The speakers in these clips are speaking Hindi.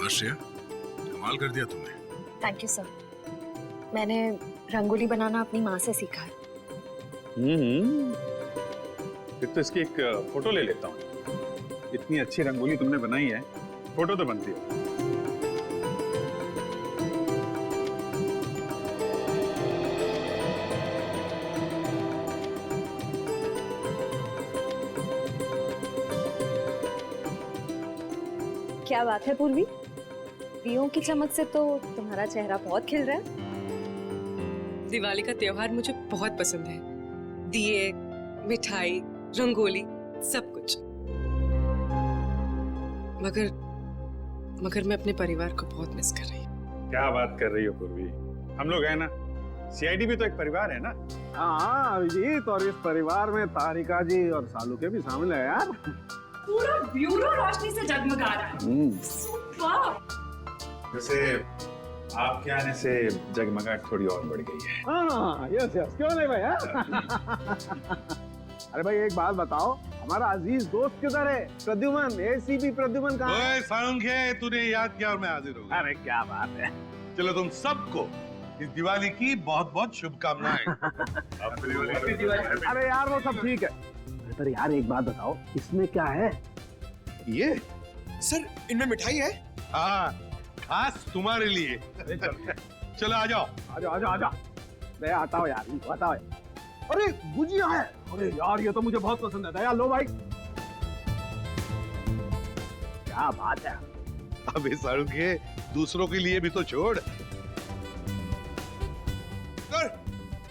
शाबाश श्रेया, कमाल कर दिया तुमने। Thank you sir. मैंने रंगोली बनाना अपनी माँ से सीखा है। फिर तो इसकी एक फोटो ले लेता हूँ। इतनी अच्छी रंगोली तुमने बनाई है, फोटो तो बनती है। क्या बात है पूर्वी, दियों की चमक से तो तुम्हारा चेहरा बहुत खिल रहा है। दिवाली का त्योहार मुझे बहुत पसंद है। दिए, मिठाई, रंगोली, सब कुछ। मगर मैं अपने परिवार को बहुत मिस कर रही हूँ। क्या बात कर रही हो पूर्वी, हम लोग हैं ना, सीआईडी भी तो एक परिवार है ना। हाँ अभिजीत, और इस परिवार में तारिका जी और सालू के भी शामिल है यार। पूरा ब्यूरो रोशनी से जगमगा रहा है। सुपर। वैसे आपके आने से जगमगाहट थोड़ी और बढ़ गई है। हाँ यस यस, क्यों नहीं भैया। अरे भाई एक बात बताओ, हमारा अजीज दोस्त किधर है? प्रद्युमन, एसीपी प्रद्युमन कहाँ है? सालुंखे, तूने याद किया और मैं हाजिर हो गया। अरे क्या बात है। चलो तुम सबको इस दिवाली की बहुत बहुत शुभकामनाएं। अरे यार वो सब ठीक है, पर यार एक बात बताओ, इसमें क्या है? ये सर इनमें मिठाई है। हाँ, खास तुम्हारे लिए। चलो आ जाओ। आजा आजा आजा, मैं आता हूँ यार, आता हूँ। अरे गुजिया है, अरे यार ये तो मुझे बहुत पसंद है। दया लो भाई। क्या बात है। अबे सालुंखे, दूसरों के लिए भी तो छोड़। सर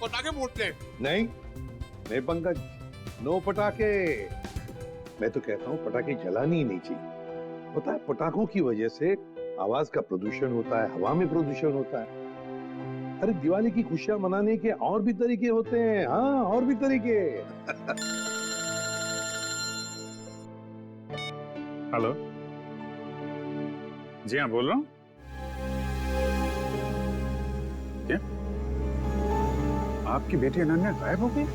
पटाखे फूटते हैं। नहीं पंकज, नो पटाखे। मैं तो कहता हूँ पटाखे जलानी ही नहीं चाहिए। पता है, पटाखों की वजह से आवाज का प्रदूषण होता है, हवा में प्रदूषण होता है। अरे दिवाली की खुशियां मनाने के और भी तरीके होते हैं। हाँ, और भी तरीके। हेलो जी हाँ, बोल रहा हूँ। क्या आपकी बेटी अनन्या गायब हो गई?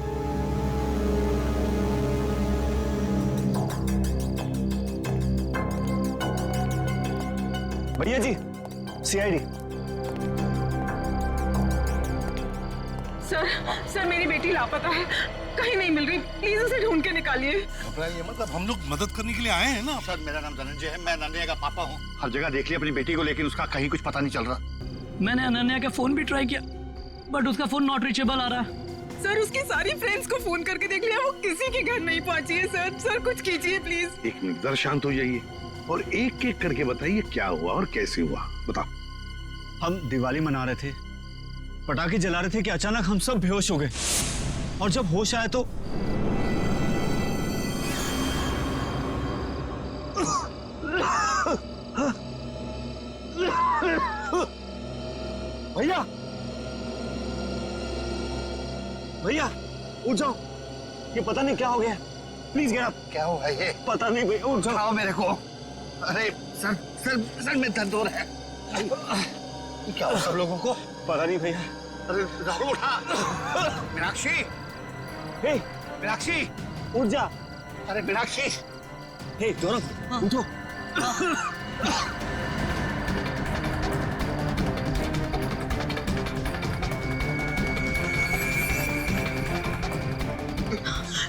भैया जी, सीआईडी। सर मेरी बेटी लापता है, कहीं नहीं मिल रही। प्लीज उसे ढूंढ के निकालिए। घबराइए मतलब, हम लोग मदद करने के लिए आए हैं ना। सर मेरा नाम धनंजय है, मैं अनन्या का पापा हूँ। हर जगह देख लिया अपनी बेटी को, लेकिन उसका कहीं कुछ पता नहीं चल रहा। मैंने अनन्या का फोन भी ट्राई किया, बट उसका फोन नॉट रीचेबल आ रहा है। सर उसकी सारी फ्रेंड्स को फोन करके देख लिया, वो किसी के घर नहीं पहुंची है। सर कुछ कीजिए प्लीज। एक मिनट, जरा शांत हो जाइए और एक एक करके बताइए क्या हुआ और कैसे हुआ। बताओ। हम दिवाली मना रहे थे, पटाखे जला रहे थे कि अचानक हम सब बेहोश हो गए, और जब होश आया तो भैया भैया उठ जाओ, ये पता नहीं क्या हो गया। Please get up. क्या हुआ ये? पता नहीं भैया, उठ जाओ। उठाओ मेरे को। अरे सर में दर्द हो रहा है। क्या हुआ सब लोगों को? पता नहीं भैया। अरे राहुल उठा। मीनाक्षी, हे मीनाक्षी उठ जा। अरे मीनाक्षी। हे गौरव, उठो।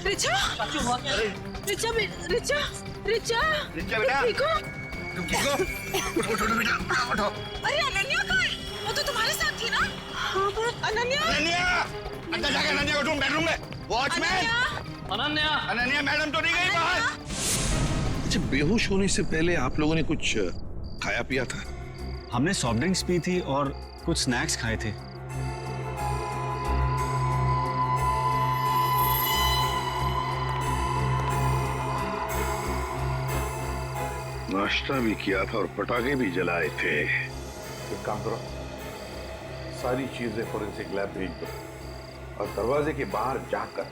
रिचा, रिचा रिचा रिचा रिचा बेटा, ठीक हो? तुम ठीक हो? उठो बेटा, उठो। अरे अनन्या कहाँ है? वो तो तुम्हारे साथ थी ना? हाँ पर अनन्या अंदर जाके अनन्या को ढूंढ, बेडरूम में। वॉचमैन, अनन्या मैडम तो नहीं गई बाहर? अच्छा, बेहोश होने से पहले आप लोगों ने कुछ खाया पिया था? हमने सॉफ्ट ड्रिंक्स पी थी और कुछ स्नैक्स खाए थे। नाश्ता भी किया था और पटाखे भी जलाए थे। एक काम करो, सारी चीजें फोरेंसिक लैब भेज दो और दरवाजे के बाहर जाकर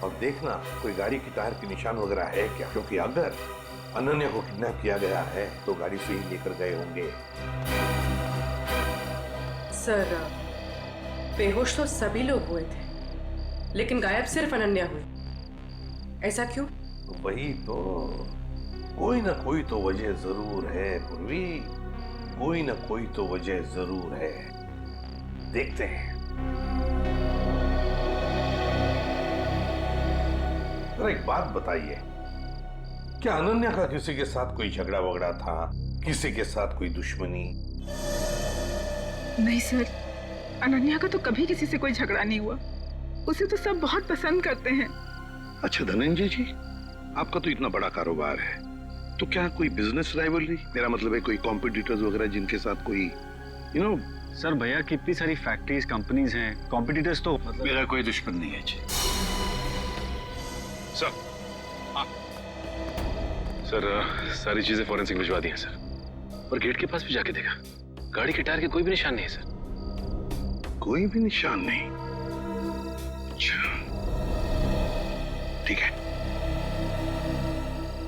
और देखना कोई गाड़ी की टायर के निशान वगैरह है क्या, क्योंकि अगर अनन्या को किडनैप किया गया है तो गाड़ी से ही लेकर गए होंगे। सर बेहोश तो सभी लोग हुए थे, लेकिन गायब सिर्फ अनन्या हुई। ऐसा क्यों? वही तो, कोई ना कोई तो वजह जरूर है पूर्वी। कोई ना कोई तो वजह जरूर है, देखते हैं। जरा एक बात बताइए, क्या अनन्या का किसी के साथ कोई झगड़ा वगड़ा था, किसी के साथ कोई दुश्मनी? नहीं सर, अनन्या का तो कभी किसी से कोई झगड़ा नहीं हुआ। उसे तो सब बहुत पसंद करते हैं। अच्छा धनंजय जी, आपका तो इतना बड़ा कारोबार है, तो क्या कोई बिजनेस राइवलरी, मेरा मतलब है कोई कॉम्पिटिटर्स वगैरह जिनके साथ कोई सर भैया की इतनी सारी फैक्ट्रीज कंपनीज हैं, कॉम्पिटिटर्स तो मेरा कोई दुश्मन नहीं है जी। सर सारी चीजें फॉरेंसिक भिजवा दी हैं सर, और गेट के पास भी जाके देखा, गाड़ी के टायर के कोई भी निशान नहीं है सर। कोई भी निशान नहीं? अच्छा ठीक है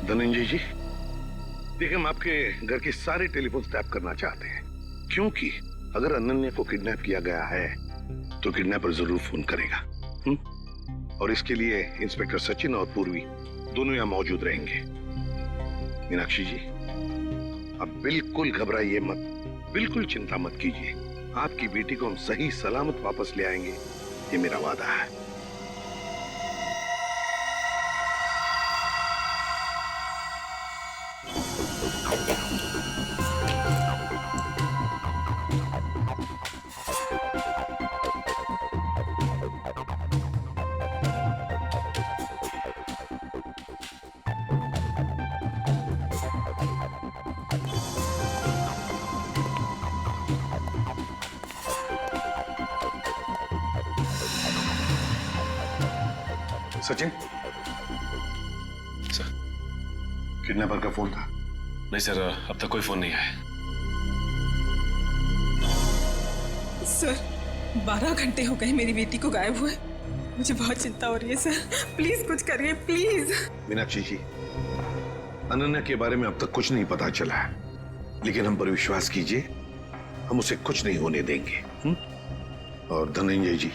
धनंजय जी, देखिए हम आपके घर के सारे टेलीफोन टैप करना चाहते हैं, क्योंकि अगर अनन्या को किडनैप किया गया है तो किडनैपर जरूर फोन करेगा। और इसके लिए इंस्पेक्टर सचिन और पूर्वी दोनों यहां मौजूद रहेंगे। मीनाक्षी जी, अब बिल्कुल घबराइए मत, बिल्कुल चिंता मत कीजिए, आपकी बेटी को हम सही सलामत वापस ले आएंगे, ये मेरा वादा है। सचिन, सर किडनैपर का फोन था? नहीं सर, अब तक कोई फोन नहीं आया। सर 12 घंटे हो गए मेरी बेटी को गायब हुए। मुझे बहुत चिंता हो रही है सर, प्लीज कुछ करिए प्लीज। मीनाक्षी जी, अनन्या के बारे में अब तक कुछ नहीं पता चला है, लेकिन हम पर विश्वास कीजिए, हम उसे कुछ नहीं होने देंगे। और धनंजय जी,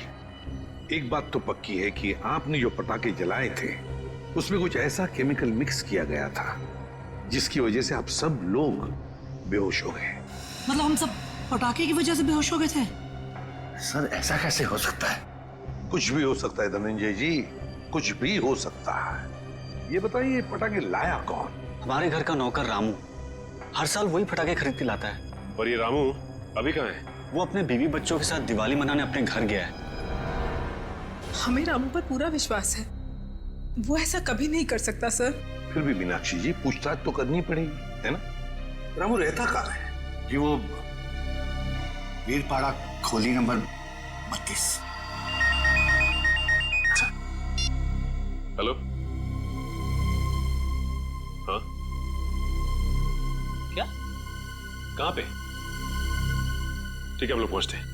एक बात तो पक्की है कि आपने जो पटाखे जलाए थे उसमें कुछ ऐसा केमिकल मिक्स किया गया था जिसकी वजह से आप सब लोग बेहोश हो गए। मतलब हम सब पटाखे की वजह से बेहोश हो गए थे? सर ऐसा कैसे हो सकता है? कुछ भी हो सकता है धनंजय जी, कुछ भी हो सकता है। ये बताइए पटाखे लाया कौन? हमारे घर का नौकर रामू, हर साल वही पटाखे खरीद के लाता है। और ये रामू अभी कहाँ है? वो अपने बीवी बच्चों के साथ दिवाली मनाने अपने घर गया है। हमें रामू पर पूरा विश्वास है, वो ऐसा कभी नहीं कर सकता सर। फिर भी मीनाक्षी जी, पूछताछ तो करनी पड़ेगी, है ना? रामू रहता कहाँ है? जी वो वीरपाड़ा खोली नंबर 32। हेलो, हाँ क्या? कहाँ पे? ठीक है हम लोग पहुंचते हैं।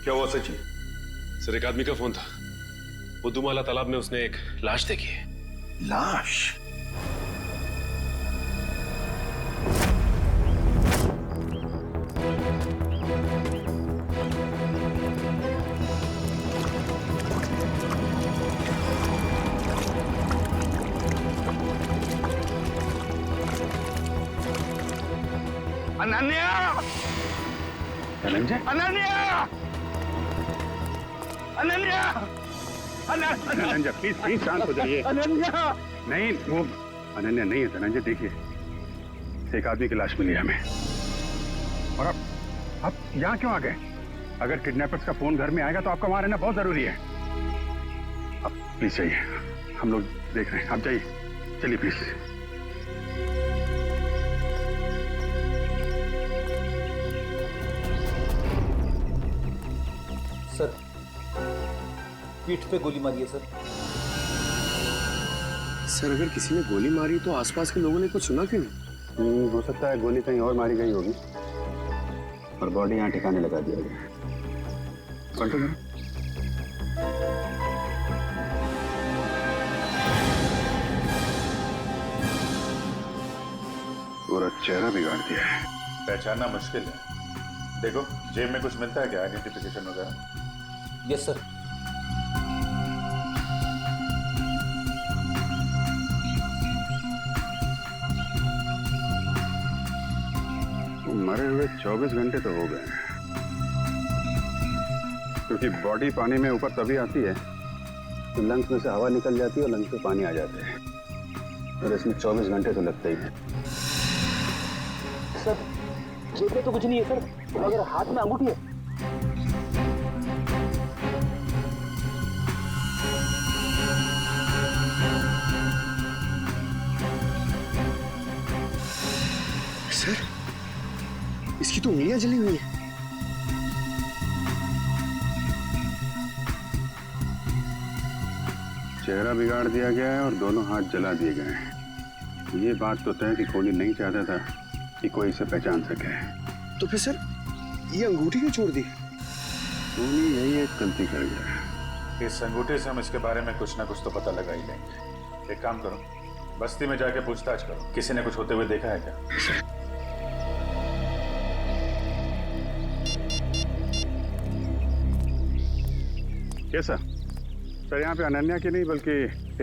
क्या हुआ सचिन? सर एक आदमी का फोन था, बुद्धूमाला तालाब में उसने एक लाश देखी है। लाश? अनन्या! धनंजय, अनन्या! अनन्या! धनंजय प्लीज शांत हो जाइए। अनन्या! नहीं, वो अनन्या नहीं है धनंजय। देखिए एक आदमी की लाश मिली है हमें, और अब यहाँ क्यों आ गए? अगर किडनैपर्स का फोन घर में आएगा तो आपका वहां रहना बहुत जरूरी है। अब प्लीज जाइए, हम लोग देख रहे हैं, आप जाइए, चलिए प्लीज। सर पीठ पे गोली मारी है सर। सर अगर किसी ने गोली मारी तो आसपास के लोगों ने कुछ सुना क्यों नहीं? हो सकता है गोली कहीं और मारी गई होगी और बॉडी यहाँ ठिकाने लगा दिया गया। पलटो जरा। पूरा चेहरा बिगाड़ दिया है। पहचानना मुश्किल है। देखो जेब में कुछ मिलता है क्या, आइडेंटिफिकेशन वगैरह? Yes sir. मर्डर मरे हुए 24 घंटे तो हो गए हैं, क्योंकि बॉडी पानी में ऊपर तभी आती है तो लंग्स में से हवा निकल जाती है और लंग्स में पानी आ जाते हैं, और इसमें 24 घंटे तो लगते ही हैं। सर जेब में तो कुछ नहीं है सर, मगर हाथ में अंगूठी है। सर इसकी तो उंगलियां जली हुई है। चेहरा बिगाड़ दिया गया है और दोनों हाथ जला दिए गए हैं। ये बात तो तय कि कोहली नहीं चाहता था कि कोई इसे पहचान सके। तो फिर सर ये अंगूठी क्यों छोड़ दी? कोहली यही एक गलती कर गया। इस अंगूठे से हम इसके बारे में कुछ ना कुछ तो पता लगा ही लेंगे। एक काम करो, बस्ती में जाके पूछताछ करो, किसी ने कुछ होते हुए देखा है क्या? कैसा सर? यहाँ पे अनन्या की नहीं बल्कि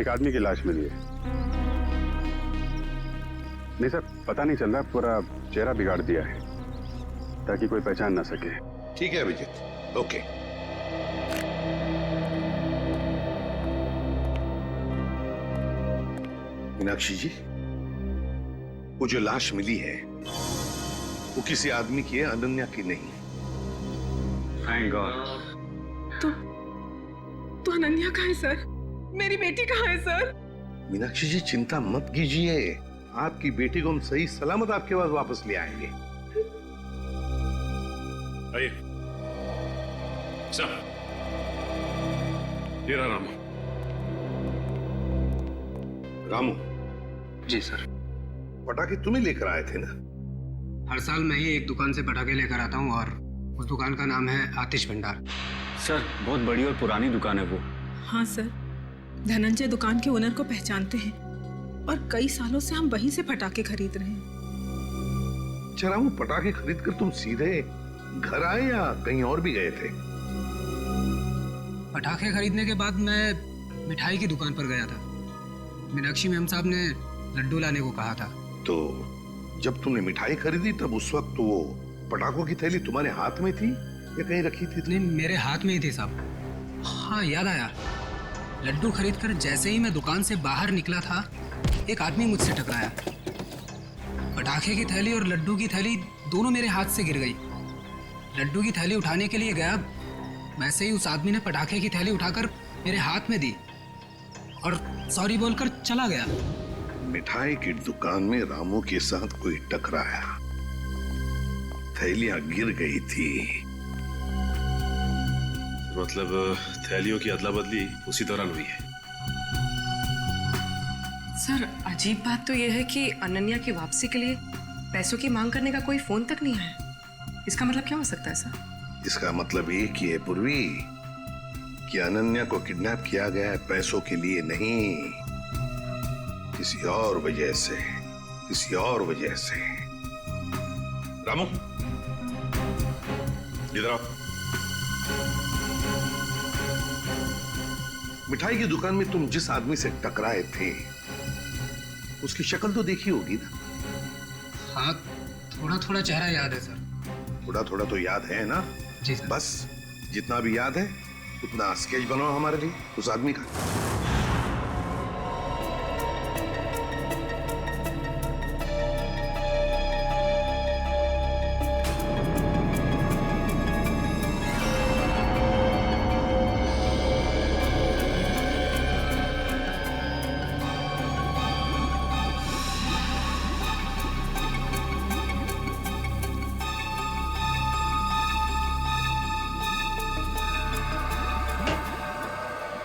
एक आदमी की लाश मिली है। नहीं सर, पता नहीं चल रहा, पूरा चेहरा बिगाड़ दिया है ताकि कोई पहचान ना सके। ठीक है अभिजीत, ओके। मीनाक्षी जी, वो जो लाश मिली है वो किसी आदमी की है, अनन्या की नहीं। Thank God. तो अनन्या कहाँ है सर? मेरी बेटी कहाँ है सर? मीनाक्षी जी चिंता मत कीजिए, आपकी बेटी को हम सही सलामत आपके पास वापस ले आएंगे। आइए सर, ये रहा रामू। रामू जी सर। पटाखे तुम्हें लेकर आए थे ना? हर साल मैं ही एक दुकान से पटाखे लेकर आता हूँ और उस दुकान का नाम है आतिश भंडार। सर बहुत बड़ी और पुरानी दुकान है वो। हाँ सर, धनंजय दुकान के ओनर को पहचानते हैं और कई सालों से हम वहीं से पटाखे खरीद रहे हैं। अच्छा रामू, पटाखे खरीद कर तुम सीधे घर आए या कहीं और भी गए थे? पटाखे खरीदने के बाद मैं मिठाई की दुकान पर गया था। मीनाक्षी मैम साहब ने लड्डू लाने को कहा था। तो जब तुमने मिठाई खरीदी तब उस वक्त वो पटाखों की थैली तुम्हारे हाथ में थी या कहीं रखी थी? नहीं, मेरे हाथ में ही थी साहब। हाँ याद आया, लड्डू खरीदकर जैसे ही मैं दुकान से बाहर निकला था एक आदमी मुझसे टकराया। पटाखे की थैली और लड्डू की थैली दोनों मेरे हाथ से गिर गई। लड्डू की थैली उठाने के लिए गया, वैसे ही उस आदमी ने पटाखे की थैली उठाकर मेरे हाथ में दी और सॉरी बोलकर चला गया। मिठाई की दुकान में रामू के साथ कोई टकराया, थैलियां गिर गई थी। मतलब थैलियों की अदला बदली उसी दौरान हुई है। सर अजीब बात तो यह है कि अनन्या की वापसी के लिए पैसों की मांग करने का कोई फोन तक नहीं आया। इसका मतलब क्या हो सकता है सर? इसका मतलब एक ही है पूर्वी कि अनन्या को किडनैप किया गया है पैसों के लिए नहीं, किसी और वजह से, किसी और वजह से। रामू इधर आओ। मिठाई की दुकान में तुम जिस आदमी से टकराए थे उसकी शक्ल तो देखी होगी ना? हाँ, थोड़ा थोड़ा चेहरा याद है सर। थोड़ा थोड़ा तो याद है ना? जी सर। बस जितना भी याद है उतना स्केच बनाओ हमारे लिए उस आदमी का।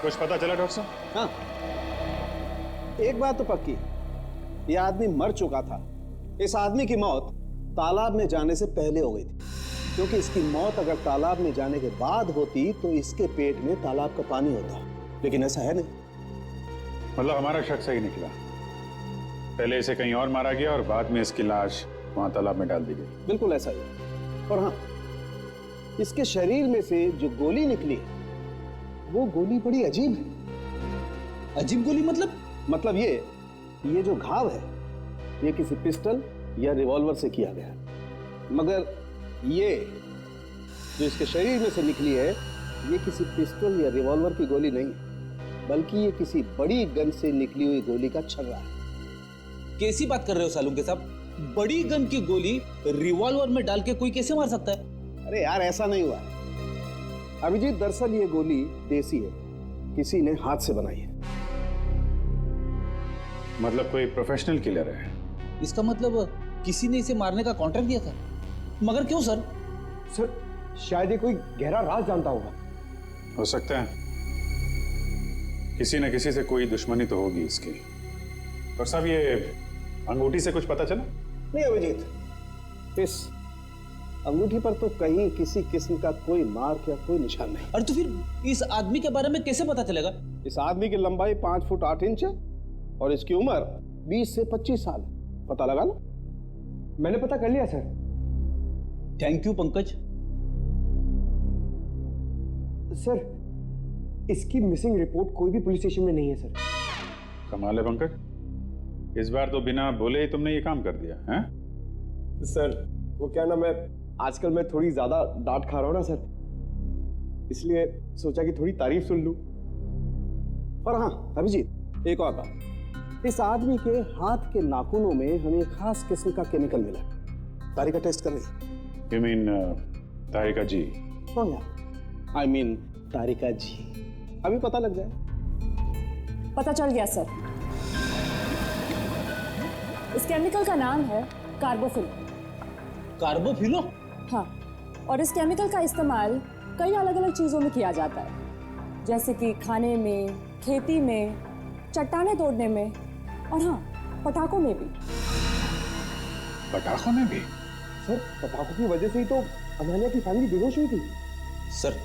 कुछ पता चला डॉक्टर साहब? हाँ, एक बात तो पक्की, ये आदमी मर चुका था। इस आदमी की मौत तालाब में जाने से पहले हो गई थी, क्योंकि इसकी मौत अगर तालाब में जाने के बाद होती तो इसके पेट में तालाब का पानी होता, लेकिन ऐसा है नहीं। मतलब हमारा शक सही निकला, पहले इसे कहीं और मारा गया और बाद में इसकी लाश वहां तालाब में डाल दी गई। बिल्कुल ऐसा ही। और हाँ, इसके शरीर में से जो गोली निकली वो गोली बड़ी अजीब है। अजीब गोली मतलब ये जो घाव है ये किसी पिस्टल या रिवॉल्वर से किया गया है। मगर ये जो इसके शरीर में से निकली है, ये किसी पिस्टल या रिवॉल्वर की गोली नहीं है, बल्कि ये किसी बड़ी गन से निकली हुई गोली का छर्रा है। कैसी बात कर रहे हो सालुंके साहब? बड़ी गन की गोली रिवॉल्वर में डाल के कोई कैसे मार सकता है? अरे यार, ऐसा नहीं हुआ है अभिजीत। दरअसल ये गोली देसी है, किसी ने हाथ से बनाई है। मतलब कोई प्रोफेशनल किलर है? इसका मतलब किसी ने इसे मारने का कॉन्ट्रैक्ट दिया था। मगर क्यों सर? सर शायद ये कोई गहरा राज जानता होगा। हो सकता है, किसी न किसी से कोई दुश्मनी तो होगी इसकी। और साहब, ये अंगूठी से कुछ पता चला? नहीं अभिजीत, इस अंगूठी पर तो कहीं किसी किस्म का कोई मार्क या कोई निशान नहीं। और तो फिर इस आदमी के बारे में कैसे पता चलेगा? इस आदमी की लंबाई 5 फुट 8 इंच है और इसकी उम्र 20 से 25 साल। पता लगा लो। मैंने पता कर लिया sir. Thank you Pankaj. Sir, इसकी मिसिंग रिपोर्ट कोई भी पुलिस स्टेशन में नहीं है सर। कमाल है पंकज, इस बार तो बिना बोले ही तुमने ये काम कर दिया है? सर वो क्या ना, मैं आजकल मैं थोड़ी ज्यादा डांट खा रहा हूं ना सर, इसलिए सोचा कि थोड़ी तारीफ सुन लूं। और हाँ अभिजीत, एक और बात, इस आदमी के हाथ के नाखूनों में हमें खास किस्म का केमिकल मिला। तारिका टेस्ट कर रही। यू मीन तारिका जी? हाँ यार, आई मीन तारिका जी। अभी पता लग जाए। पता चल गया सर। इस केमिकल का नाम है कार्बोफिल। कार्बोफिलो? हाँ, और इस केमिकल का इस्तेमाल कई अलग अलग चीजों में किया जाता है, जैसे कि खाने में, खेती में, चट्टाने तोड़ने में, और हाँ, पटाखों में भी। पटाखों में भी? सर पटाखों की वजह से ही तो अनन्या की फैमिली बेहोश हुई थी। सर,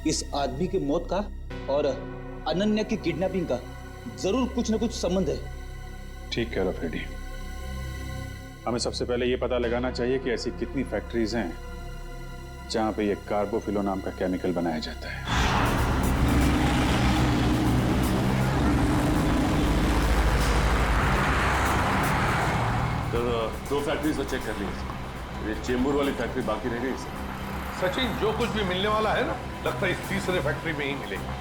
इस आदमी की मौत का और अनन्या की किडनैपिंग का जरूर कुछ न कुछ संबंध है। ठीक कह रहे हो फ्रेडी। हमें सबसे पहले ये पता लगाना चाहिए कि ऐसी कितनी फैक्ट्रीज हैं जहां पे ये कार्बोफिलो नाम का केमिकल बनाया जाता है। दो फैक्ट्रीज चेक कर ली, ये चेंबूर वाली फैक्ट्री बाकी रह गई सर। सचिन, जो कुछ भी मिलने वाला है ना, लगता है इस तीसरे फैक्ट्री में ही मिलेगा।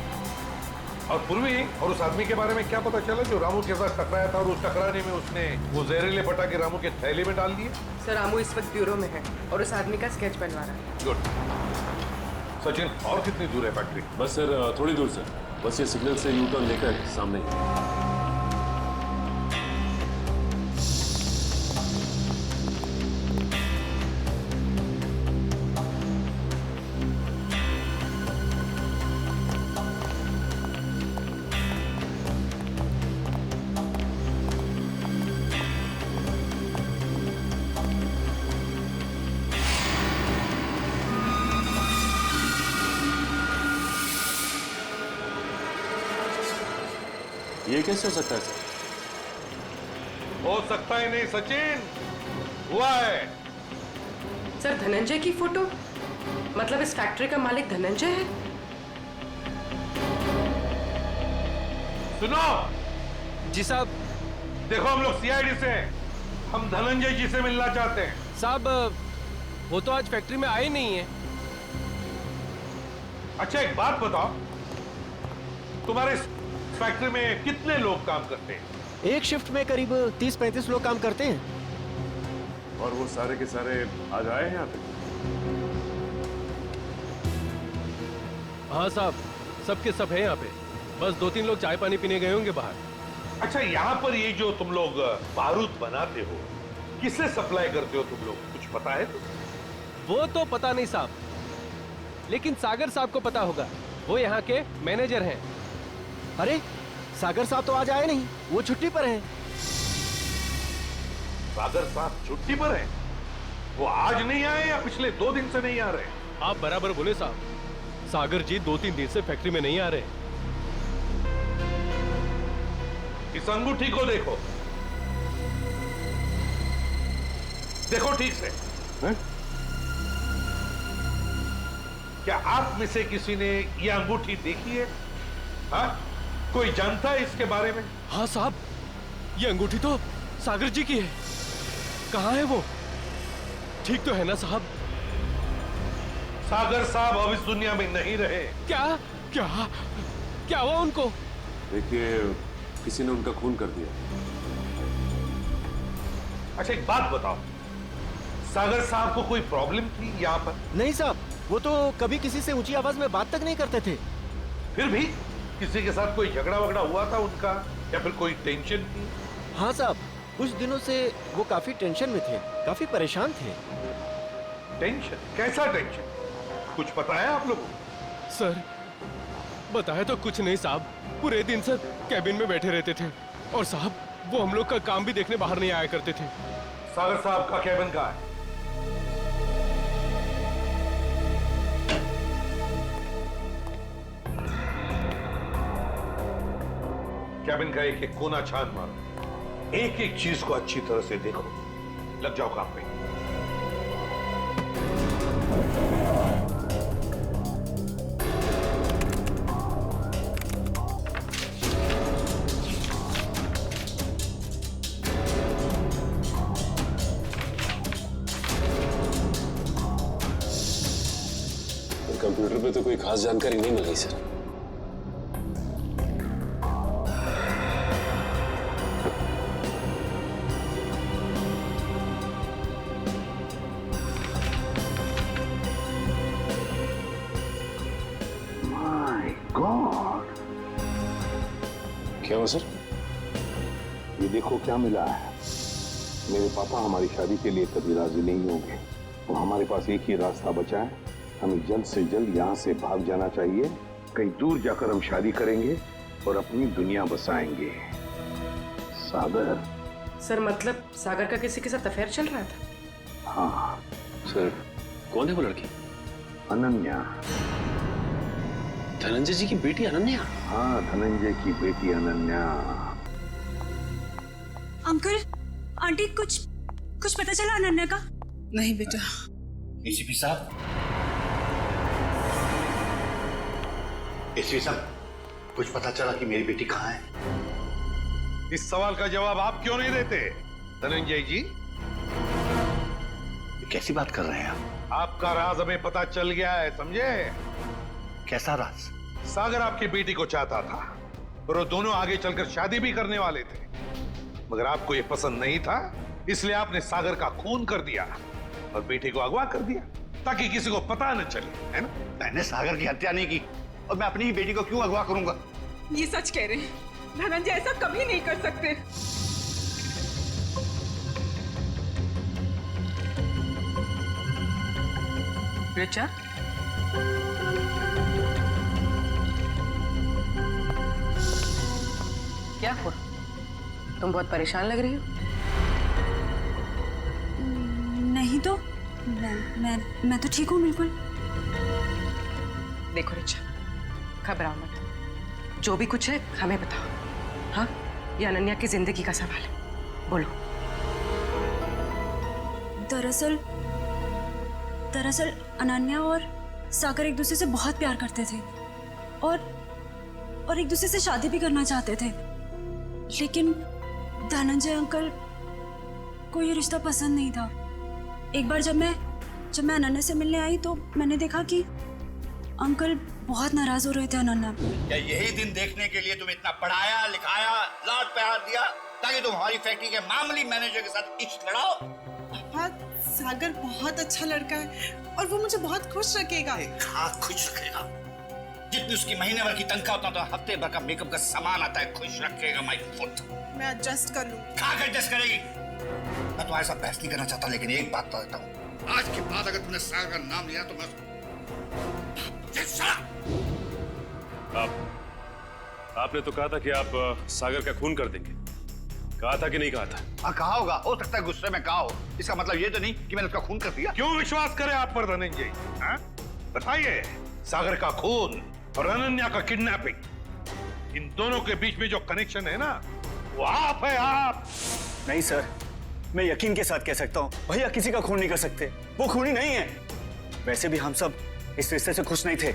और पूर्वी और उस आदमी के बारे में क्या पता चला जो रामू के साथ टकराया था और उस टकराने में उसने वो जहरीले पटाखे रामू के थैले में डाल दिए? सर, रामू इस वक्त ब्यूरो में है और उस आदमी का स्केच बनवा रहा है। गुड। सचिन, और कितनी दूर है फैक्ट्री? बस सर थोड़ी दूर सर, बस ये सिग्नल से यू टर्न लेकर सामने ही। ये कैसे हो सकता है सर? हो सकता है नहीं सचिन, हुआ है। सर, धनंजय की फोटो, मतलब इस फैक्ट्री का मालिक धनंजय है? सुनो जी साहब। देखो, हम लोग सीआईडी से हैं, हम धनंजय जी से मिलना चाहते हैं। साहब वो तो आज फैक्ट्री में आए नहीं है। अच्छा एक बात बताओ, तुम्हारे फैक्ट्री में कितने लोग काम करते हैं? एक शिफ्ट में करीब 30-35 लोग काम करते हैं। और वो सारे के सारे आज आए हैं यहाँ पे? हाँ साहब, सब के सब है यहाँ पे, बस 2-3 लोग चाय पानी पीने गए होंगे बाहर। अच्छा, यहाँ पर ये जो तुम लोग बारूद बनाते हो, किससे सप्लाई करते हो तुम लोग, कुछ पता है? वो तो पता नहीं साहब, लेकिन सागर साहब को पता होगा, वो यहाँ के मैनेजर हैं। अरे सागर साहब तो आज आए नहीं, वो छुट्टी पर हैं। सागर साहब छुट्टी पर हैं? वो आज नहीं आए या पिछले 2 दिन से नहीं आ रहे? आप बराबर बोले साहब, सागर जी 2-3 दिन से फैक्ट्री में नहीं आ रहे। इस अंगूठी को देखो, देखो ठीक से। है? क्या आप में से किसी ने ये अंगूठी देखी है? हाँ? कोई जानता है इसके बारे में? हाँ साहब, ये अंगूठी तो सागर जी की है। कहाँ है वो? ठीक तो है ना साहब? सागर साहब अब इस दुनिया में नहीं रहे। क्या क्या क्या हुआ उनको? देखिए, किसी ने उनका खून कर दिया। अच्छा एक बात बताओ, सागर साहब को कोई प्रॉब्लम थी यहाँ पर? नहीं साहब, वो तो कभी किसी से ऊंची आवाज में बात तक नहीं करते थे। फिर भी किसी के साथ कोई झगड़ा वगड़ा हुआ था उनका, या फिर कोई टेंशन थी? हाँ साहब, कुछ दिनों से वो काफी टेंशन में थे, काफी परेशान थे। टेंशन? कैसा टेंशन? कुछ पता है आप लोगों को? सर बताया तो कुछ नहीं साहब, पूरे दिन सर कैबिन में बैठे रहते थे और साहब वो हम लोग का काम भी देखने बाहर नहीं आया करते थे। सागर साहब का कैबिन कहाँ है? कैबिन का एक एक कोना छान मारो, एक एक चीज को अच्छी तरह से देखो, लग जाओ काम पे। कंप्यूटर पे तो कोई खास जानकारी नहीं मिली सर। गॉड, क्या हुआ सर? ये देखो क्या मिला है। मेरे पापा हमारी शादी के लिए कभी राजी नहीं होंगे, तो हमारे पास एक ही रास्ता बचा है, हमें जल्द से जल्द यहाँ से भाग जाना चाहिए। कहीं दूर जाकर हम शादी करेंगे और अपनी दुनिया बसाएंगे। सागर। सर मतलब सागर का किसी के साथ अफेयर चल रहा था? हाँ। सर कौन है वो लड़की? अनन्या। धनंजय जी की बेटी अनन्या? हाँ, धनंजय की बेटी अनन्या। अंकल, आंटी, कुछ पता चला अनन्या का? नहीं बेटा। एसीपी साहब, एसीपी साहब, कुछ पता चला कि मेरी बेटी कहाँ है? इस सवाल का जवाब आप क्यों नहीं देते धनंजय जी? कैसी बात कर रहे हैं आप? आपका राज हमें पता चल गया है, समझे? कैसा राज? सागर आपकी बेटी को चाहता था और वो दोनों आगे चलकर शादी भी करने वाले थे, मगर आपको ये पसंद नहीं था, इसलिए आपने सागर का खून कर दिया और बेटी को अगवा कर दिया ताकि किसी को पता न चले, है ना? मैंने सागर की हत्या नहीं की और मैं अपनी ही बेटी को क्यों अगवा करूंगा? ये सच कह रहे हैं, धनंजय ऐसा कभी नहीं कर सकते। रिचा, क्या हुआ? तुम बहुत परेशान लग रही हो। नहीं तो मैं तो ठीक हूँ बिल्कुल। देखो रिचा, घबराओ मत, जो भी कुछ है हमें बताओ। हाँ, ये अनन्या की जिंदगी का सवाल है, बोलो। दरअसल अनन्या और सागर एक दूसरे से बहुत प्यार करते थे और एक दूसरे से शादी भी करना चाहते थे, लेकिन धनंजय अंकल को ये रिश्ता पसंद नहीं था। एक बार जब मैं अनन्या से मिलने आई तो मैंने देखा कि अंकल बहुत नाराज हो रहे थे अनन्या। क्या यही दिन देखने के लिए तुम इतना पढ़ाया लिखाया, लाड प्यार दिया ताकि तुम हमारी फैक्ट्री के मामूली मैनेजर के साथ इश्क लड़ाओ? पापा, सागर बहुत अच्छा लड़का है और वो मुझे बहुत खुश रखेगा। हाँ, खुश रखेगा। जितनी उसकी महीने भर की तनख्वाह उतना तो हफ्ते भर का मेकअप का सामान आता है। खुश रखेगा माय फुट। मैं एडजस्ट कर लूँ। कहाँ एडजस्ट करेगी? मैं तुम्हारे साथ बहस नहीं करना चाहता, लेकिन एक बात तो देता हूँ, आज के बाद अगर तुमने सागर का नाम लिया तो मैं आपने तो कहा था कि आप सागर का खून कर देंगे, कहा था कि नहीं कहा था? हाँ, कहा होगा, हो सकता है गुस्से में कहा हो। इसका मतलब ये तो नहीं कि मैंने उसका खून कर दिया। क्यों विश्वास करें आप पर धनंजय? बताइए, सागर का खून और अनन्या का किडनैपिंग, इन दोनों के बीच में जो कनेक्शन है ना, वो आप है, आप। नहीं सर, मैं यकीन के साथ कह सकता हूँ, भैया किसी का खून नहीं कर सकते, वो खूनी नहीं है। वैसे भी हम सब इस रिश्ते से खुश नहीं थे।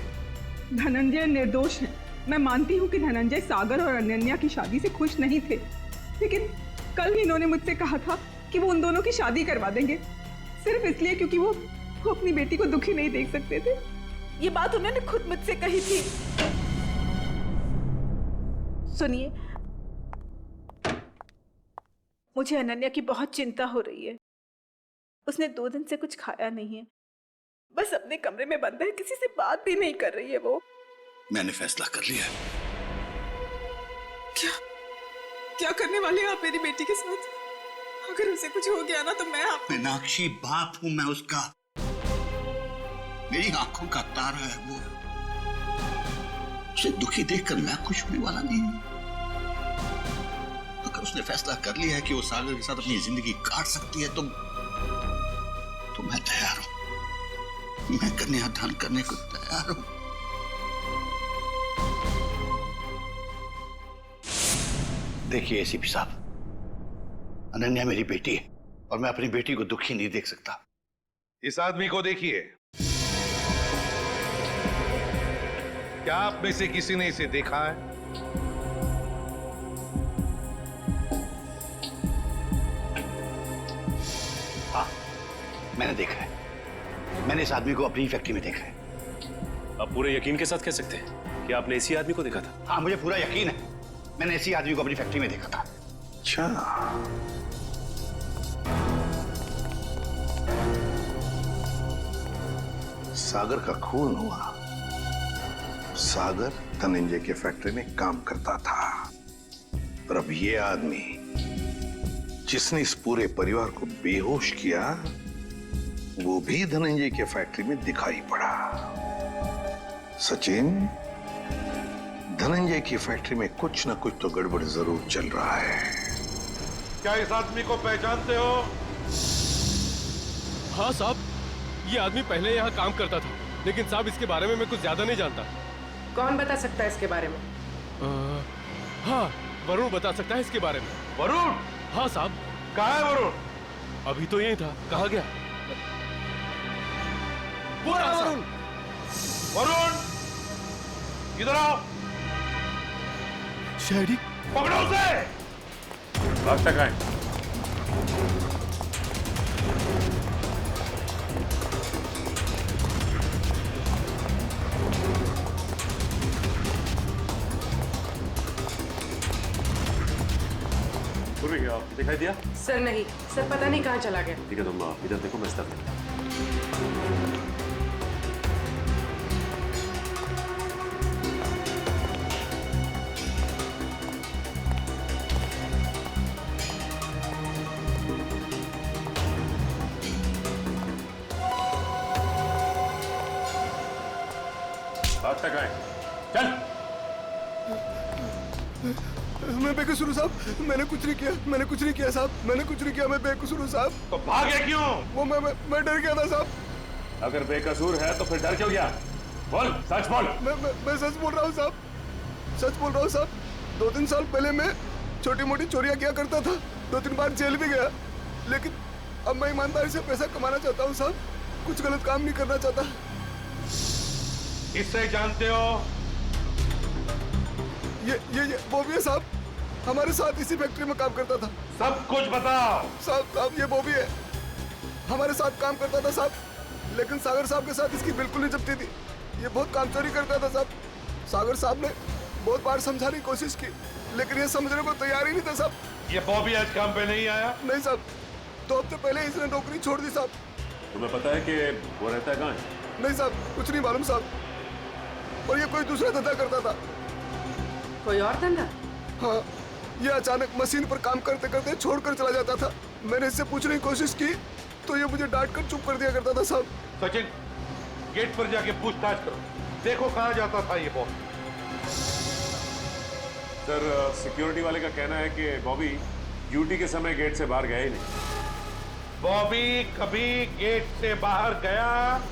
धनंजय निर्दोष है। मैं मानती हूँ कि धनंजय सागर और अनन्या की शादी से खुश नहीं थे, लेकिन कल इन्होंने मुझसे कहा था कि वो उन दोनों की शादी करवा देंगे। सिर्फ इसलिए क्योंकि वो अपनी बेटी को दुखी नहीं देख सकते थे। ये बात उन्होंने खुद मुझसे कही थी। सुनिए, मुझे अनन्या की बहुत चिंता हो रही है। उसने 2 दिन से कुछ खाया नहीं है, बस अपने कमरे में बंद है, किसी से बात भी नहीं कर रही है वो। मैंने फैसला कर लिया है। क्या करने वाले हैं आप मेरी बेटी के साथ? अगर उसे कुछ हो गया ना तो मैं आप मीनाक्षी, बाप हूं मैं उसका, मेरी आंखों का तारा है वो। उसे दुखी देखकर मैं खुश होने वाला नहीं हूं। अगर उसने फैसला कर लिया है कि वो सागर के साथ अपनी जिंदगी काट सकती है तो मैं तैयार हूं। मैं कन्यादान करने को तैयार हूं। देखिए एसीपी साहब, अनन्या मेरी बेटी है और मैं अपनी बेटी को दुखी नहीं देख सकता। इस आदमी को देखिए, क्या आप में से किसी ने इसे देखा है? हाँ, मैंने देखा है। मैंने इस आदमी को अपनी फैक्ट्री में देखा है। आप पूरे यकीन के साथ कह सकते हैं कि आपने इसी आदमी को देखा था? हाँ, मुझे पूरा यकीन है। मैंने इसी आदमी को अपनी फैक्ट्री में देखा था। अच्छा, सागर का खून हुआ। सागर धनंजय के फैक्ट्री में काम करता था, पर अब ये आदमी जिसने इस पूरे परिवार को बेहोश किया, वो भी धनंजय के फैक्ट्री में दिखाई पड़ा। सचिन, धनंजय की फैक्ट्री में कुछ ना कुछ तो गड़बड़ जरूर चल रहा है। क्या इस आदमी को पहचानते हो? हाँ साहब, ये आदमी पहले यहाँ काम करता था, लेकिन साहब इसके बारे में मैं कुछ ज्यादा नहीं जानता। कौन बता सकता है इसके बारे में? हाँ, वरुण बता सकता है इसके बारे में। वरुण? हाँ साहब। कहाँ है वरुण? अभी तो यही था, कहाँ गया? वो रहा वरुण। वरुण, इधर आओ। शहरी, पकड़ो उसे। रास्ता कहाँ है? दिखाई दिया? सर नहीं, सर पता नहीं कहाँ चला गया। ठीक है, तुम इधर देखो, मैं स्टफ रास्ता कहाँ है? चल। मैं बेकसूर हूँ साहब, मैंने कुछ नहीं किया, मैंने कुछ नहीं किया साहब, मैंने कुछ नहीं किया, मैं बेकसूर हूँ साहब। तो भागे क्यों? वो मैं डर गया था साहब। अगर बेकसूर है तो फिर डर क्यों गया? बोल, सच बोल। मैं सच बोल रहा हूँ साहब, सच बोल रहा हूँ साहब। 2-3 साल पहले मैं छोटी मोटी चोरियां किया करता था, 2-3 बार जेल भी गया, लेकिन अब मैं ईमानदारी से पैसा कमाना चाहता हूँ साहब, कुछ गलत काम नहीं करना चाहता। इससे जानते हो? ये वो भी है साहब, हमारे साथ इसी फैक्ट्री में काम करता था। सब कुछ बताओ। साहब ये वो भी है, हमारे साथ काम करता था साहब, लेकिन सागर साहब के साथ इसकी बिल्कुल नहीं जमती थी। ये बहुत काम चोरी करता था साहब। सागर साहब ने बहुत बार समझाने की कोशिश की, लेकिन ये समझने को तैयार ही नहीं था साहब। ये बॉबी आज काम पे नहीं आया? नहीं साहब, 2 हफ्ते पहले इसने नौकरी छोड़ दी साहब। तुम्हें पता है कि वो रहता है कहाँ है? नहीं साहब, कुछ नहीं मालूम साहब, और ये कोई दूसरा धंधा करता था। कोई और धंधा? हाँ, ये अचानक मशीन पर काम करते करते छोड़कर चला जाता था। मैंने इससे पूछने की कोशिश की तो ये मुझे डांट कर चुप कर दिया करता था साहब। सचिन, गेट पर जाके पूछताछ करो, देखो कहाँ जाता था ये बॉबी। सर, सिक्योरिटी वाले का कहना है कि बॉबी ड्यूटी के समय गेट से बाहर गया ही नहीं। बॉबी कभी गेट से बाहर गया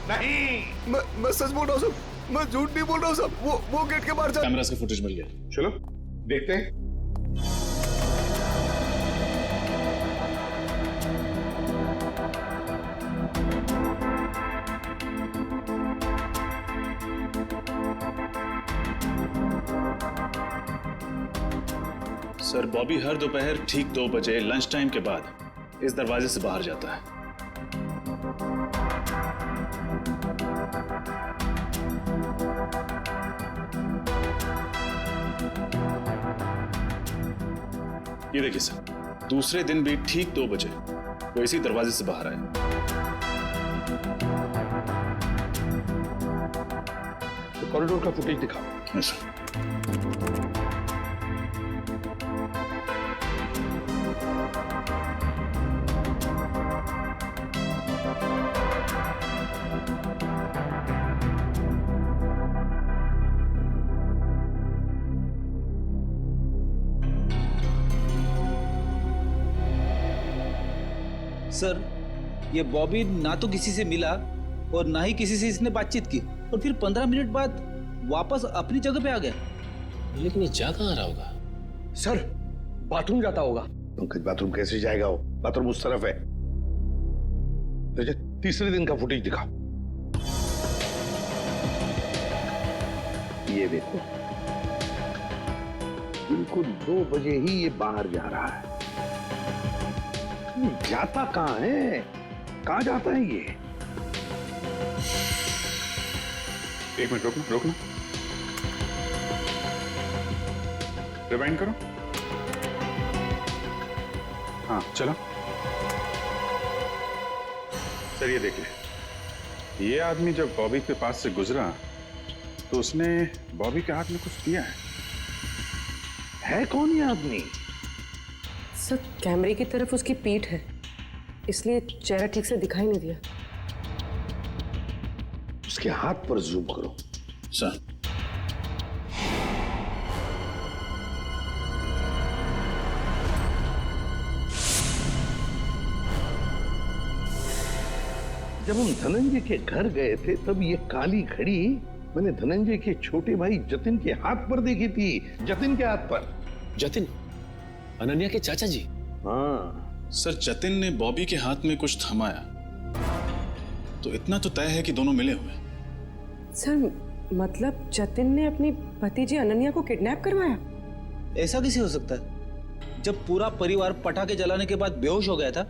नहीं। मैं सच बोल रहा हूँ साहब, मैं झूठ नहीं बोल रहा हूँ साहब। वो गेट के बाहर कैमरा से फुटेज मिल गया। चलो देखते हैं। सर, बॉबी हर दोपहर ठीक 2 बजे लंच टाइम के बाद इस दरवाजे से बाहर जाता है। ये देखिए सर, दूसरे दिन भी ठीक 2 बजे वो इसी दरवाजे से बाहर आए। तो कॉरिडोर का फुटेज दिखाओ। Yes sir. सर, ये बॉबी ना तो किसी से मिला और ना ही किसी से इसने बातचीत की, और फिर 15 मिनट बाद वापस अपनी जगह पे आ गया। लेकिन ये जा कहाँ रहा होगा? सर, बाथरूम जाता होगा। पंकज, बाथरूम कैसे जाएगा वो? बाथरूम उस तरफ है। तीसरे दिन का फुटेज दिखाओ। ये देखो, बिल्कुल 2 बजे ही ये बाहर जा रहा है। जाता कहाँ है? कहाँ जाता है ये? एक मिनट रोकना। रिवाइंड करो। हाँ चलो। सर ये देखिए, ये आदमी जब बॉबी के पास से गुजरा तो उसने बॉबी के हाथ में कुछ दिया है कौन ये आदमी? सर, कैमरे की तरफ उसकी पीठ है, इसलिए चेहरा ठीक से दिखाई नहीं दिया। उसके हाथ पर जूम करो। सर। जब हम धनंजय के घर गए थे तब ये काली घड़ी मैंने धनंजय के छोटे भाई जतिन के हाथ पर देखी थी। जतिन के हाथ पर। जतिन? अनन्या के चाचा जी? हाँ सर, जतिन ने बॉबी के हाथ में कुछ थमाया तो इतना तो तय है कि दोनों मिले हुए। सर, मतलब जतिन ने अपनी भतीजी अनन्या को किडनैप करवाया? ऐसा कैसे हो सकता है? जब पूरा परिवार पटाखे जलाने के बाद बेहोश हो गया था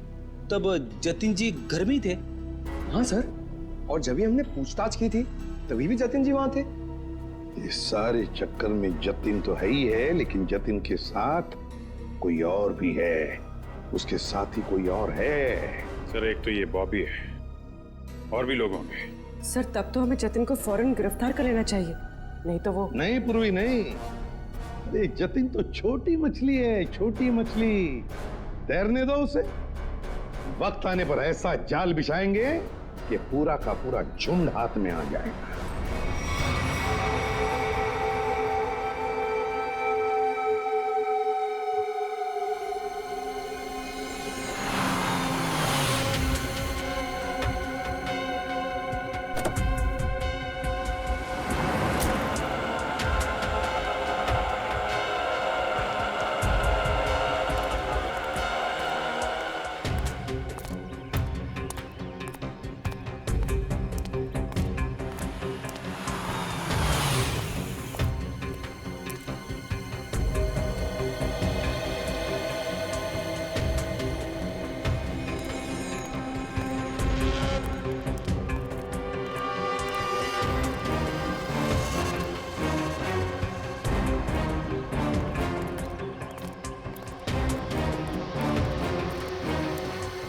तब जतिन जी घर में ही थे। हाँ सर, और जब भी हमने पूछताछ की थी तभी भी जतिन जी वहां थे। इस सारे चक्कर में जतिन तो है ही है, लेकिन जतिन के साथ कोई और भी है। उसके साथ ही कोई और है। सर, एक तो ये बॉबी है, और भी लोग होंगे। सर, तब तो हमें जतिन को फौरन गिरफ्तार कर लेना चाहिए, नहीं तो वो। नहीं पूर्वी, नहीं। अरे जतिन तो छोटी मछली है, छोटी मछली। तैरने दो उसे। वक्त आने पर ऐसा जाल बिछाएंगे कि पूरा का पूरा झुंड हाथ में आ जाएगा।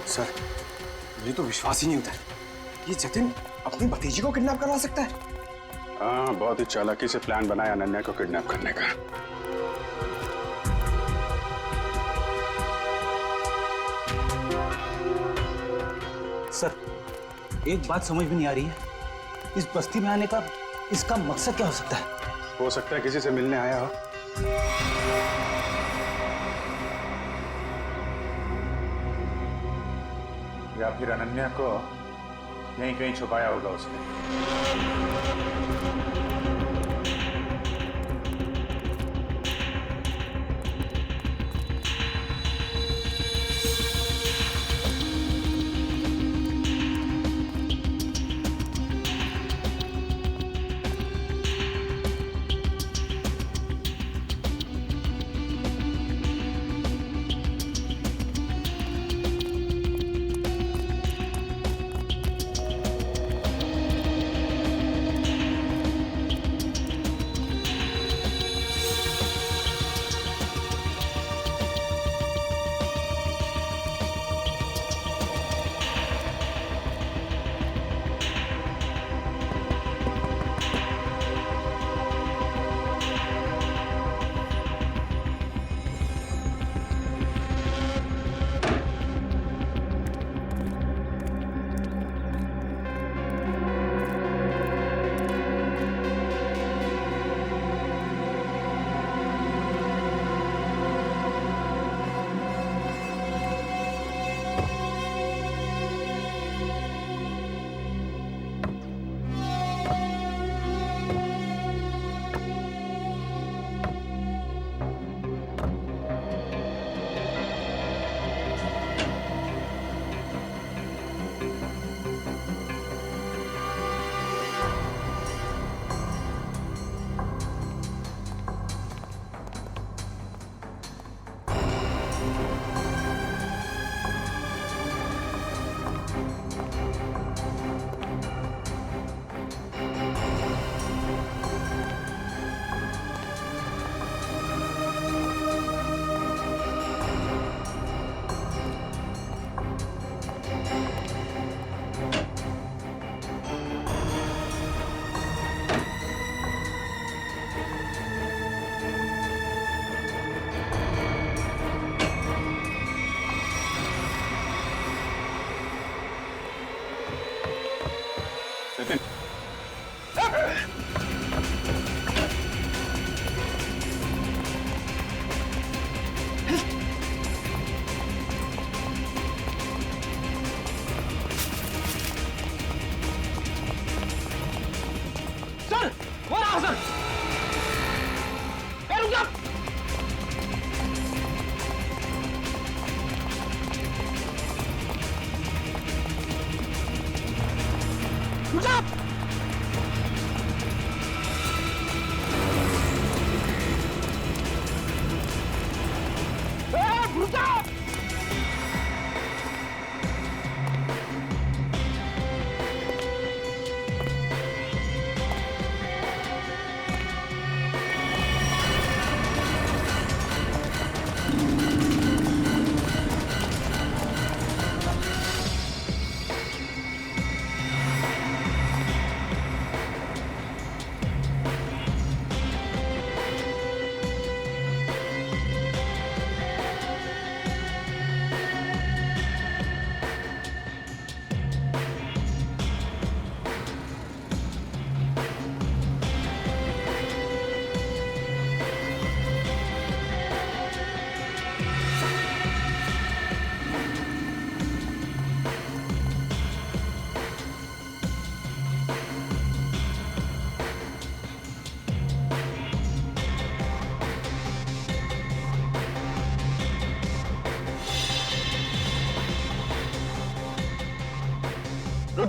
सर, मुझे तो विश्वास ही नहीं होता है। ये जतिन अपनी भतीजी को किडनैप करवा सकता है। हाँ, बहुत ही चालाकी से प्लान बनाया अनन्या को किडनैप करने का। सर, एक बात समझ में नहीं आ रही है, इस बस्ती में आने का इसका मकसद क्या हो सकता है? हो सकता है किसी से मिलने आया हो। या फिर अनन्या को यहीं कहीं छुपाया होगा उसने।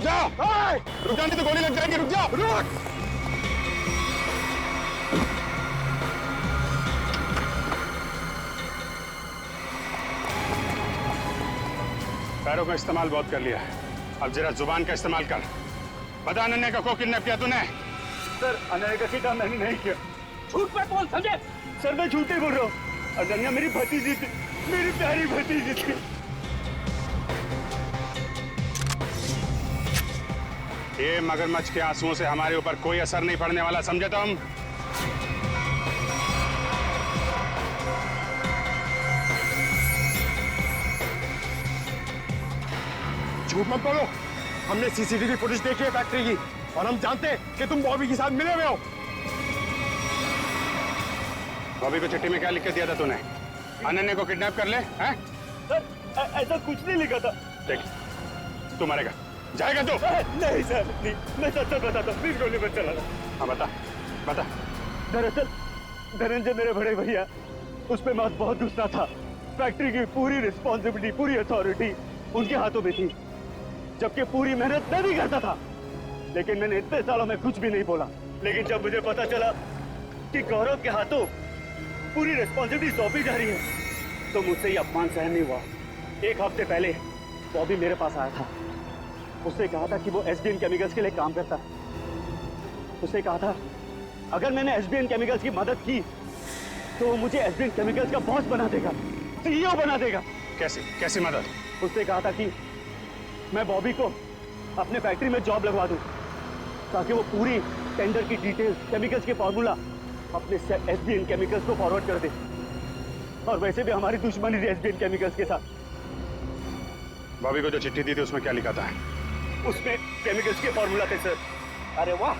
रुक जा, रुक जा, नहीं तो गोली लग जाएगी। रुक जा, रुक। पैरों का इस्तेमाल बहुत कर लिया, अब जरा जुबान का इस्तेमाल कर। बता अनन्या को किडनैप किया तूने? सर अनन्या का किडनैप मैंने नहीं किया। झूठ पे बोल, समझे? सर मैं झूठ ही बोल रहा हूँ। अनन्या मेरी भतीजी थी, मेरी प्यारी भतीजी थी। ये मगरमच्छ के आंसुओं से हमारे ऊपर कोई असर नहीं पड़ने वाला, समझे तुम? झूठ मत बोलो, हमने सीसीटीवी फुटेज देखी है फैक्ट्री की और हम जानते हैं कि तुम बॉबी के साथ मिले हुए हो। बॉबी को चिट्ठी में क्या लिख के दिया था तूने? अनन्या को किडनैप कर ले, हैं? सर ऐसा कुछ नहीं लिखा था। देख, तू मरेगा, जाएगा तू? नहीं सर, नहीं, मैं सच सच बताता हूँ, प्लीज गोली मत चलाना। हाँ बता, बता। दरअसल धनंजय मेरे बड़े भैया, उस पे मौत बहुत गुस्सा था। फैक्ट्री की पूरी रिस्पॉन्सिबिलिटी, पूरी अथॉरिटी उनके हाथों में थी, जबकि पूरी मेहनत मैं भी करता था। लेकिन मैंने इतने सालों में कुछ भी नहीं बोला। लेकिन जब मुझे पता चला कि गौरव के हाथों पूरी रिस्पॉन्सिबिलिटी सौंपी जा रही है, तो मुझसे ये अपमान सहन नहीं हुआ। एक हफ्ते पहले बॉबी मेरे पास आया था। उसने कहा था कि वो एसबीएन केमिकल्स के लिए काम करता है। उसने कहा था अगर मैंने एसबीएन केमिकल्स की मदद की तो वो मुझे एसबीएन केमिकल्स का बॉस बना देगा, सीईओ बना देगा। कैसी मदद? उसने कहा था कि मैं बॉबी को अपने फैक्ट्री में जॉब लगवा दूं, ताकि वो पूरी टेंडर की डिटेल्स, केमिकल्स के फॉर्मूला अपने एसबीएन केमिकल्स को फॉरवर्ड कर दे। और वैसे भी हमारी दुश्मनी थी एसबीएन केमिकल्स के साथ। बॉबी को जो चिट्ठी दी थी उसमें क्या लिखा था? उसमें केमिकल्स के फॉर्मूला थे सर। अरे वाह,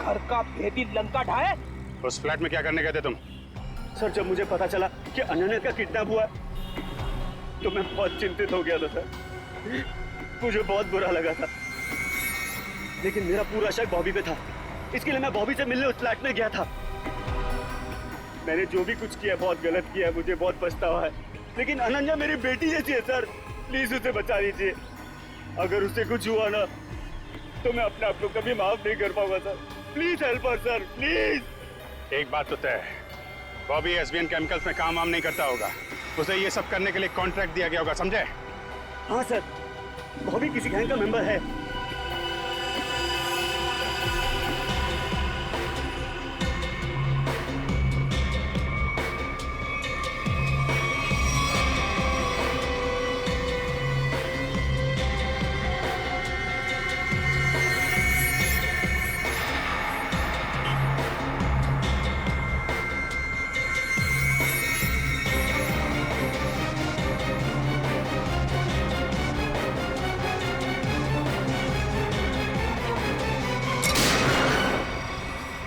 घर का भेदी लंका ढाए। उस फ्लैट में क्या करने गए थे तुम? सर जब मुझे पता चला कि अनन्या का किडनैप हुआ तो मैं बहुत चिंतित हो गया था सर, मुझे बहुत बुरा लगा था। लेकिन मेरा पूरा शक बॉबी पे था, इसके लिए मैं बॉबी से मिलने उस फ्लैट में गया था। मैंने जो भी कुछ किया बहुत गलत किया, मुझे बहुत पछतावा है। लेकिन अनन्या मेरी बेटी जैसी है सर, प्लीज उसे बचा लीजिए। अगर उसे कुछ हुआ ना तो मैं अपने आप को कभी माफ नहीं कर पाऊंगा sir. Please help us sir, please. एक बात तो तय है, बॉबी एसबीएन केमिकल्स में काम वाम नहीं करता होगा। उसे ये सब करने के लिए कॉन्ट्रैक्ट दिया गया होगा, समझे? हाँ सर, बॉबी किसी गैंग का मेंबर है।